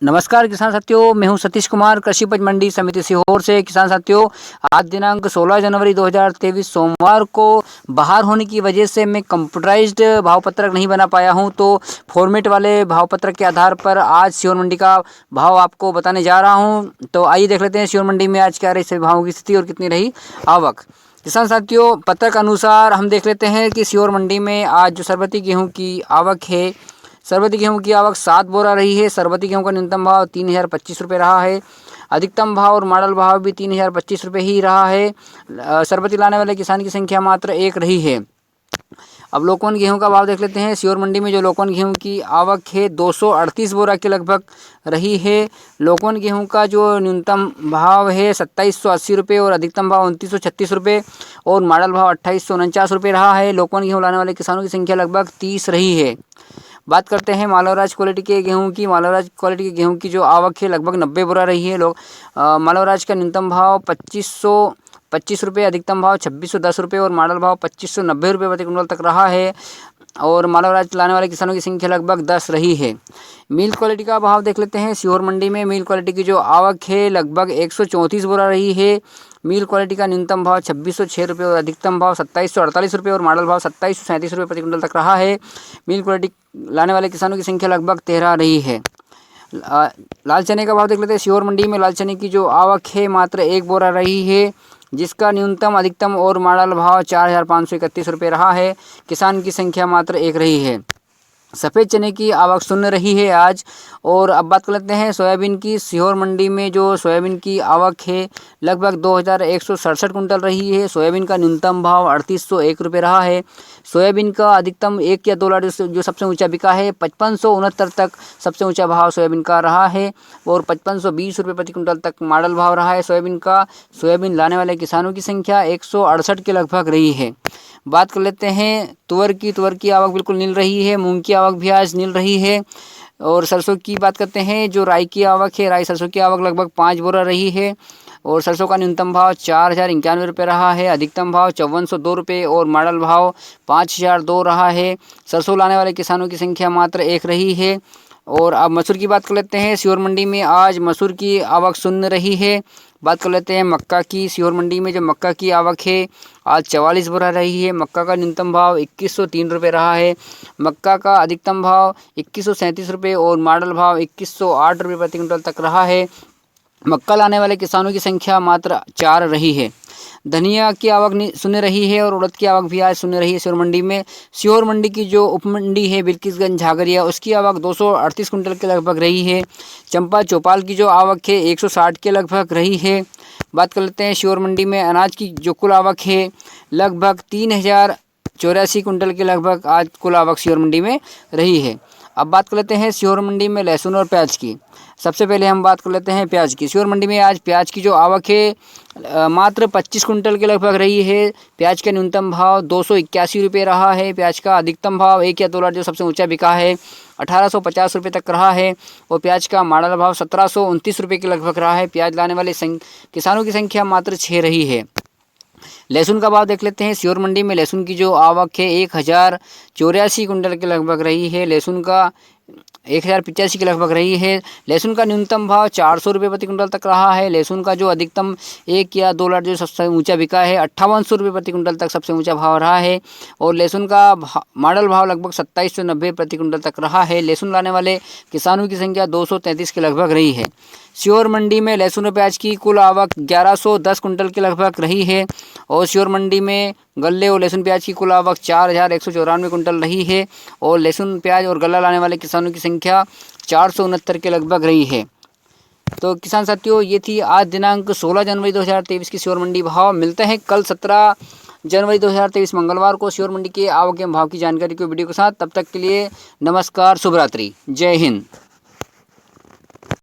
नमस्कार किसान साथियों, मैं हूं सतीश कुमार, कृषि उपज मंडी समिति सीहोर से। किसान साथियों, आज दिनांक 16 जनवरी 2023 सोमवार को बाहर होने की वजह से मैं कंप्यूटराइज्ड भाव पत्रक नहीं बना पाया हूं, तो फॉर्मेट वाले भाव पत्रक के आधार पर आज सीहोर मंडी का भाव आपको बताने जा रहा हूं। तो आइए देख लेते हैं सीहोर मंडी में आज क्या रही सभी भावों की स्थिति और कितनी रही आवक। किसान साथियों, पत्रक अनुसार हम देख लेते हैं कि सीहोर मंडी में आज जो सरबती गेहूँ की आवक है, सरबती गेहूं की आवक 7 बोरा रही है। सरबती गेहूं का न्यूनतम भाव 3025 रुपये रहा है। अधिकतम भाव और मॉडल भाव भी 3025 रुपये ही रहा है। सरबती लाने वाले किसान की संख्या मात्र एक रही है। अब लोकवन गेहूं का भाव देख लेते हैं। सीहोर मंडी में जो लोकवन गेहूं की आवक है 238 बोरा के लगभग रही है। लोकवन गेहूं का जो न्यूनतम भाव है 2780 रुपये और अधिकतम भाव 2936 रुपये और मॉडल भाव 2849 रुपये रहा है। लोकवन गेहूं लाने वाले किसानों की संख्या लगभग 30 रही है। बात करते हैं मालवराज क्वालिटी के गेहूं की। मालवराज क्वालिटी के गेहूं की जो आवक है लगभग 90 बोरा रही है। मालवराज का न्यूनतम भाव 2525 रुपये, अधिकतम भाव 2610 रुपये और मॉडल भाव 2590 रुपये प्रति क्विंटल तक रहा है। और मालवराज लाने वाले किसानों की संख्या लगभग 10 रही है। मिल क्वालिटी का भाव देख लेते हैं। सीहोर मंडी में मिल क्वालिटी की जो आवक है लगभग 134 बोरा रही है। मिल क्वालिटी का न्यूनतम भाव 2606 रुपये और अधिकतम भाव 2748 रुपये और मॉडल भाव 2737 रुपये प्रति क्विंटल तक रहा है। मिल क्वालिटी लाने वाले किसानों की संख्या लगभग 13 रही है। लाल चने का भाव देख लेते हैं। सीहोर मंडी में लाल चने की जो आवक है मात्र 1 बोरा रही है, जिसका न्यूनतम, अधिकतम और मॉडल भाव 4531 रुपये रहा है। किसान की संख्या मात्र 1 रही है। सफ़ेद चने की आवक शून्य रही है आज। और अब बात कर लेते हैं सोयाबीन की। सीहोर मंडी में जो सोयाबीन की आवक है लगभग 2167 कुंटल रही है। सोयाबीन का न्यूनतम भाव 3801 रुपये रहा है। सोयाबीन का अधिकतम 1 या 2 लाख जो सबसे ऊंचा बिका है 5569 तक सबसे ऊंचा भाव सोयाबीन का रहा है और 5520 रुपये प्रति कुंटल तक मॉडल भाव रहा है सोयाबीन का। सोयाबीन लाने वाले किसानों की संख्या 168 के लगभग रही है। बात कर लेते हैं तुअर की। तुअर की आवक बिल्कुल नील रही है। मूंग की आवक भी आज नील रही है। और सरसों की बात करते हैं। जो राई की आवक है, राई सरसों की आवक लगभग 5 बोरा रही है और सरसों का न्यूनतम भाव 4091 रुपये रहा है। अधिकतम भाव 5402 रुपये और मॉडल भाव 5002 रहा है। सरसों लाने वाले किसानों की संख्या मात्र 1 रही है। और अब मसूर की बात कर लेते हैं। सीहोर मंडी में आज मसूर की आवक शून्य रही है। बात कर लेते हैं मक्का की। सीहोर मंडी में जो मक्का की आवक है आज 44 बोरा रही है। मक्का का न्यूनतम भाव 2103 रुपये रहा है। मक्का का अधिकतम भाव 2137 रुपये और मॉडल भाव 2108 रुपये प्रति क्विंटल तक रहा है। मक्का लाने वाले किसानों की संख्या मात्र 4 रही है। धनिया की आवक शून्य रही है और उड़द की आवक भी आज शून्य रही है सीहोर मंडी में। सीहोर मंडी की जो उपमंडी है बिल्किसगंज झागरिया, उसकी आवक 238 कुंटल के लगभग रही है। चंपा चौपाल की जो आवक है 160 के लगभग रही है। बात कर लेते हैं सीहोर मंडी में अनाज की जो कुल आवक है लगभग 3084 कुंटल के लगभग आज कुल आवक सीहोर मंडी में रही है। अब बात कर लेते हैं सीहोर मंडी में लहसुन और प्याज की। सबसे पहले हम बात कर लेते हैं प्याज की। सीहोर मंडी में आज प्याज की जो आवक है मात्र 25 कुंटल के लगभग रही है। प्याज का न्यूनतम भाव 281 रुपये रहा है। प्याज का अधिकतम भाव 1 या 2 लाख जो सबसे ऊंचा बिका है 1850 रुपये तक रहा है और प्याज का मॉडल भाव 1729 रुपये के लगभग रहा है। प्याज लाने वाले किसानों की संख्या मात्र 6 रही है। लहसुन का भाव देख लेते हैं। सीहोर मंडी में लहसुन की जो आवक है 1084 कुंटल के लगभग रही है। लहसुन का 1085 के लगभग रही है। लहसुन का न्यूनतम भाव 400 रुपये प्रति क्विंटल तक रहा है। लहसुन का जो अधिकतम 1 या 2 लाख जो सबसे ऊंचा बिका है 5800 रुपये प्रति क्विंटल तक सबसे ऊंचा भाव रहा है और लहसुन का मॉडल भाव लगभग 2790 प्रति क्विंटल तक रहा है। लहसुन लाने वाले किसानों की संख्या 233 के लगभग रही है। सीहोर मंडी में लहसुन और प्याज की कुल आवक 1110 कुंटल के लगभग रही है और सीहोर मंडी में गल्ले और लहसुन प्याज की कुल आवक 4194 कुंटल रही है और लहसुन प्याज और गल्ला लाने वाले किसानों की संख्या 469 के लगभग रही है। तो किसान साथियों, ये थी आज दिनांक 16 जनवरी 2023 की सीहोर मंडी भाव। मिलते हैं कल 17 जनवरी 2023 मंगलवार को सीहोर मंडी के आवक एवं भाव की जानकारी को वीडियो के साथ। तब तक के लिए नमस्कार, शुभ रात्रि, जय हिंद।